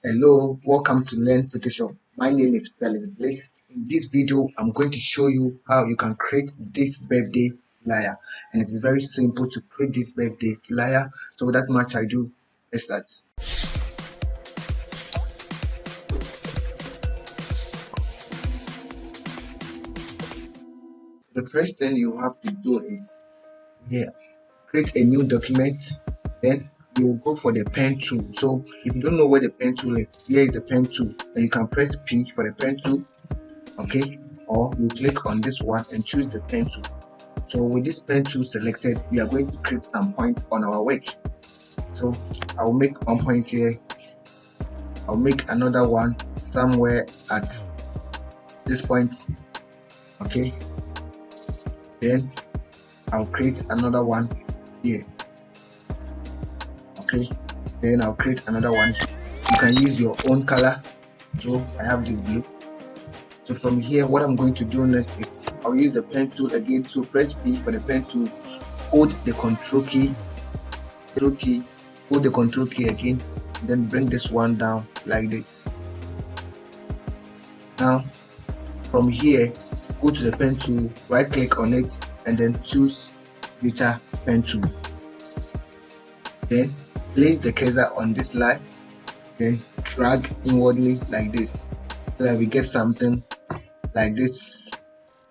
Hello, welcome to Learn Photoshop. My name is Felix Bliss. In this video, I'm going to show you how you can create this birthday flyer. And it is very simple to create this birthday flyer. So without much ado, let's start. The first thing you have to do is create a new document. Then you go for the pen tool. So if you don't know where the pen tool is, here is the pen tool. And you can press P for the pen tool. Okay, or you click on this one and choose the pen tool. So with this pen tool selected, we are going to create some points on our work. So I'll make one point here. I'll make another one somewhere at this point. Okay, then I'll create another one here. Okay, then I'll create another one here. You can use your own color. So I have this blue. So from here, what I'm going to do next is I'll use the pen tool again. So press P for the pen tool, hold the control key, hold the control key again, then bring this one down like this. Now from here, go to the pen tool, right click on it, and then choose Beta pen tool. Then place the cursor on this line, then drag inwardly like this, so that we get something like this.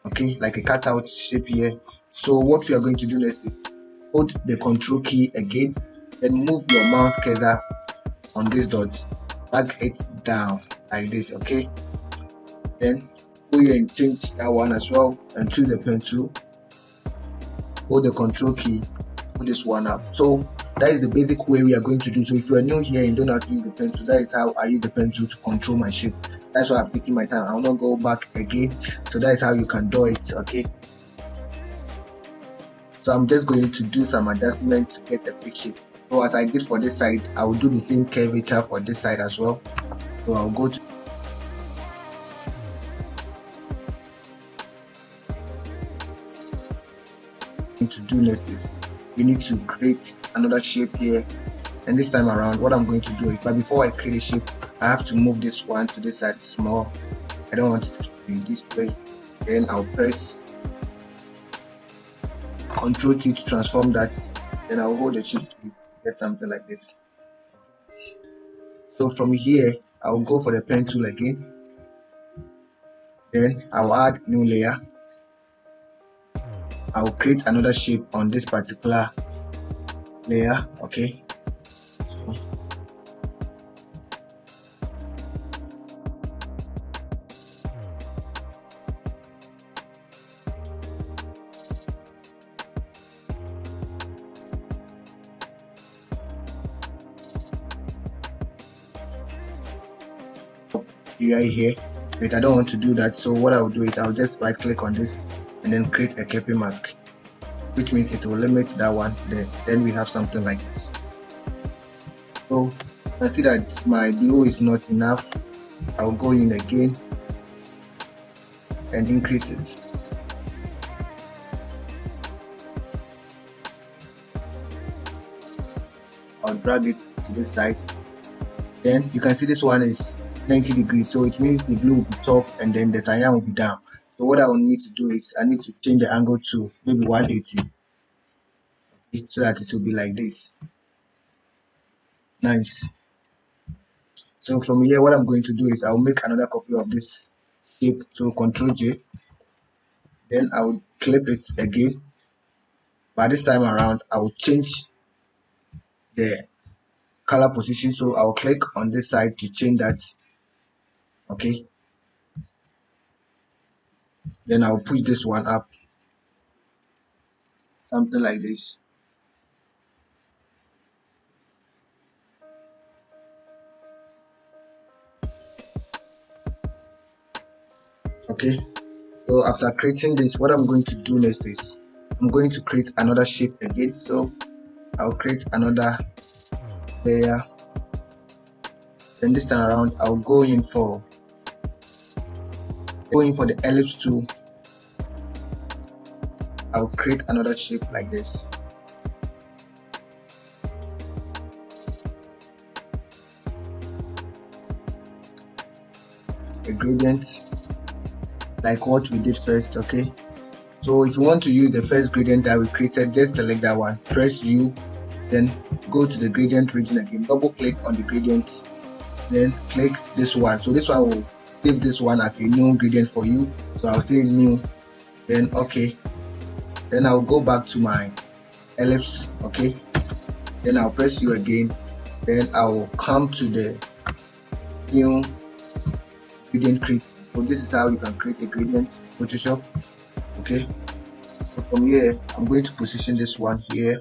Okay, like a cutout shape here. So what we are going to do next is hold the control key again, then move your mouse cursor on this dot, drag it down like this. Okay, then go here and change that one as well, and choose the pen tool, hold the control key, put this one up. So that is the basic way we are going to do. So if you are new here and don't know how to use the pen tool, that is how I use the pen tool to control my shapes. That's why I've taken my time. I will not go back again. So that is how you can do it. Okay, so I'm just going to do some adjustment to get a fixed shape. So as I did for this side, I will do the same curvature for this side as well. So I'll go to do next is we need to create another shape here, and this time around what I'm going to do is, but before I create a shape, I have to move this one to this side small. I don't want it to be this way. Then I'll press Ctrl T to transform that, then I'll hold the shift key, get something like this. So from here I'll go for the pen tool again, then I'll add new layer. I'll create another shape on this particular layer. Okay, so right here, but I don't want to do that. So what I'll do is I'll just right click on this and then create a clipping mask, which means it will limit that one there. Then we have something like this. So I see that my blue is not enough. I'll go in again and increase it. I'll drag it to this side. Then you can see this one is 90 degrees, so it means the blue will be top and then the cyan will be down. So what I will need to do is I need to change the angle to maybe 180, so that it will be like this. Nice. So from here what I'm going to do is I'll make another copy of this shape. So Ctrl J, then I will clip it again, but this time around I will change the color position. So I'll click on this side to change that. Okay, then I'll push this one up, something like this. Okay, so after creating this, what I'm going to do next is I'm going to create another shape again. So I'll create another layer, then this time around I'll go in for the ellipse tool. I'll create another shape like this. a gradient like what we did first. Okay, so if you want to use the first gradient that we created, just select that one, press U, then go to the gradient region again, double click on the gradient, then click this one. So this one will save this one as a new gradient for you, so I'll say new, then okay, then I'll go back to my ellipse. Okay, then I'll press U again, then I'll come to the new gradient create. So this is how you can create a gradient in Photoshop. Okay, so from here I'm going to position this one here,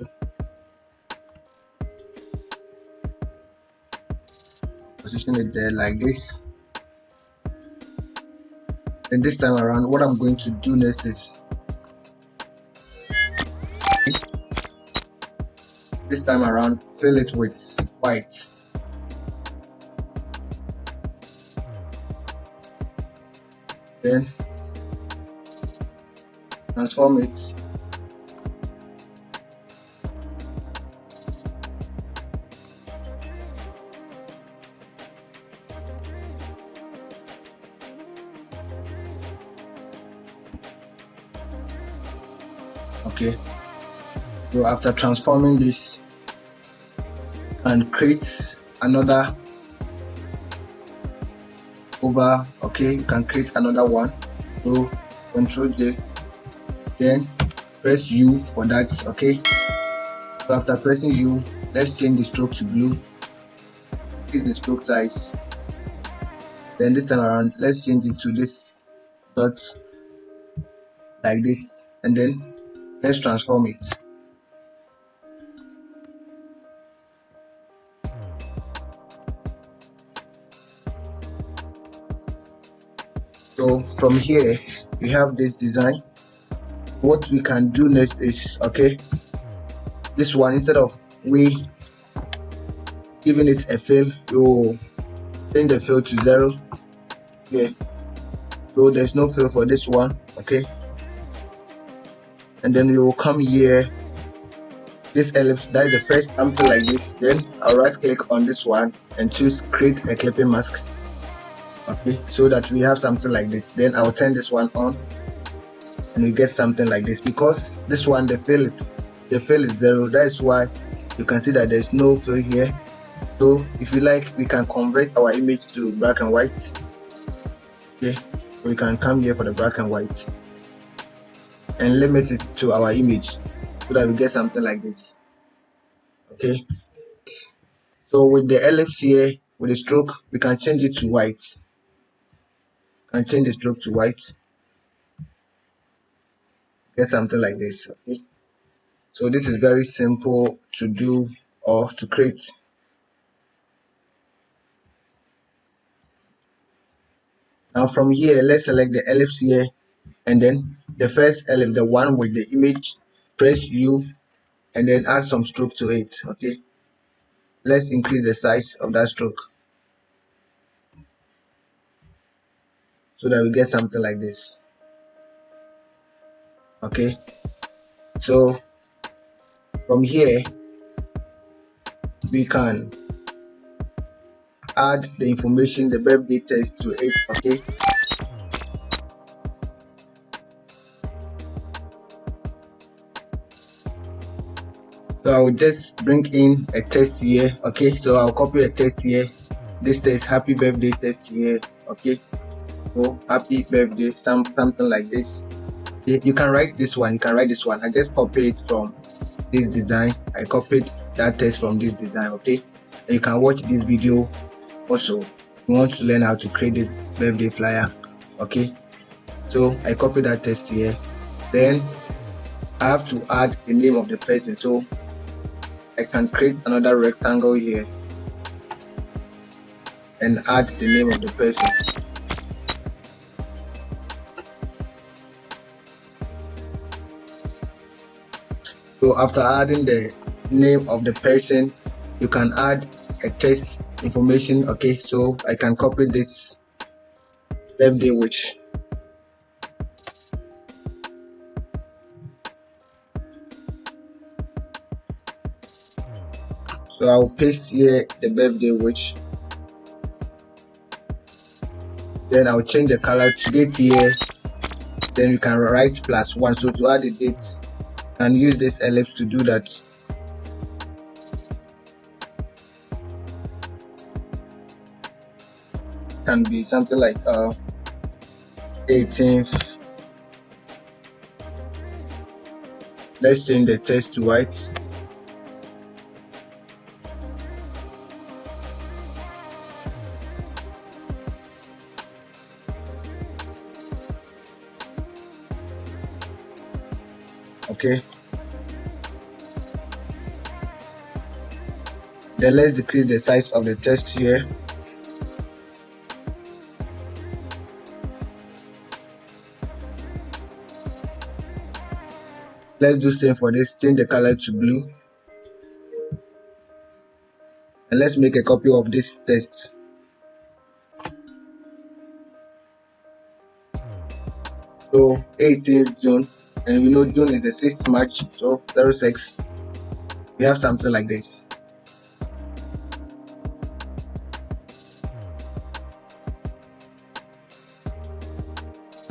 position it there like this. And this time around, what I'm going to do next is, this time around, fill it with white. Then transform it. Okay, so after transforming this, and create another over. Okay, you can create another one, so Control J, then press U for that. Okay, so after pressing U, let's change the stroke to blue, increase the stroke size, then this time around let's change it to this dot like this, and then let's transform it. So from here we have this design. What we can do next is, okay, this one, instead of we giving it a fill, you change the fill to 0. Yeah, so there's no fill for this one. Okay, and then we will come here, this ellipse, that is the first something like this. Then I'll right click on this one and choose create a clipping mask. Okay, so that we have something like this. Then I'll turn this one on and we get something like this. Because this one, the fill is 0, that is why you can see that there's no fill here. So if you like, we can convert our image to black and white. Okay, so we can come here for the black and white and limit it to our image so that we get something like this. Okay, so with the ellipse here, with the stroke, we can change it to white. And change the stroke to white, get something like this. Okay, so this is very simple to do or to create. Now from here, let's select the ellipse here, and then the first ellipse, the one with the image, press U and then add some stroke to it. Okay, let's increase the size of that stroke so that we get something like this. Okay, so from here we can add the information, the birthday text to it. Okay, so I will just bring in a text here. Okay, so I'll copy a text here. This text, happy birthday text here. Okay, so happy birthday, something like this. You can write this one, you can write this one. I just copied it from this design. I copied that text from this design. Okay, and you can watch this video also. You want to learn how to create this birthday flyer. Okay, so I copied that text here. Then I have to add the name of the person, so I can create another rectangle here and add the name of the person. So after adding the name of the person, you can add a text information. Okay, so I can copy this birthday wish. So I'll paste here the birthday wish. Then I'll change the color to date here. Then we can write +1. So to add the date, and use this ellipse to do that. Can be something like 18th. Let's change the text to white. Okay. Then let's decrease the size of the text here. Let's do same for this. Change the color to blue. And let's make a copy of this text. So 18th June, and we know June is the 6th March, so 06. We have something like this.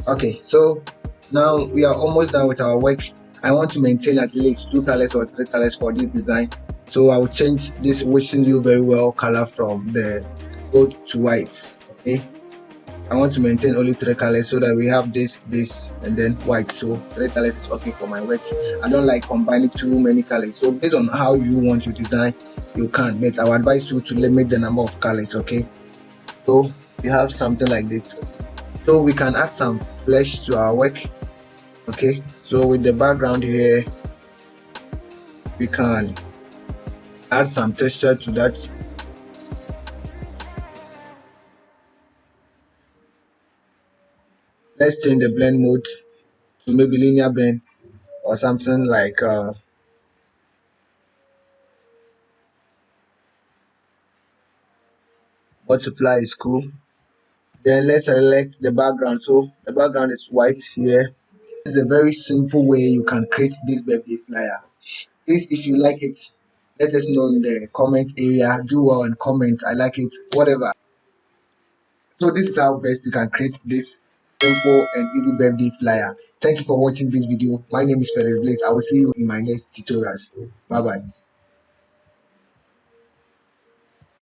Okay, so now we are almost done with our work. I want to maintain at least 2 colors or 3 colors for this design. So I will change this wishing you very well color from the gold to white. Okay, I want to maintain only 3 colors so that we have this, and then white. So 3 colors is okay for my work. I don't like combining too many colors. So based on how you want your design, you can, but I would advise you to limit the number of colors. Okay, so we have something like this. So we can add some flesh to our work. Okay, so with the background here, we can add some texture to that. Let's change the blend mode to maybe linear blend or something like multiply is cool. Then let's select the background. So the background is white here. This is a very simple way you can create this birthday flyer. Please, if you like it, let us know in the comment area. Do well and comment. I like it, whatever. So this is how best you can create this simple and easy birthday flyer. Thank you for watching this video. My name is Felix Blaze. I will see you in my next tutorials. Bye bye.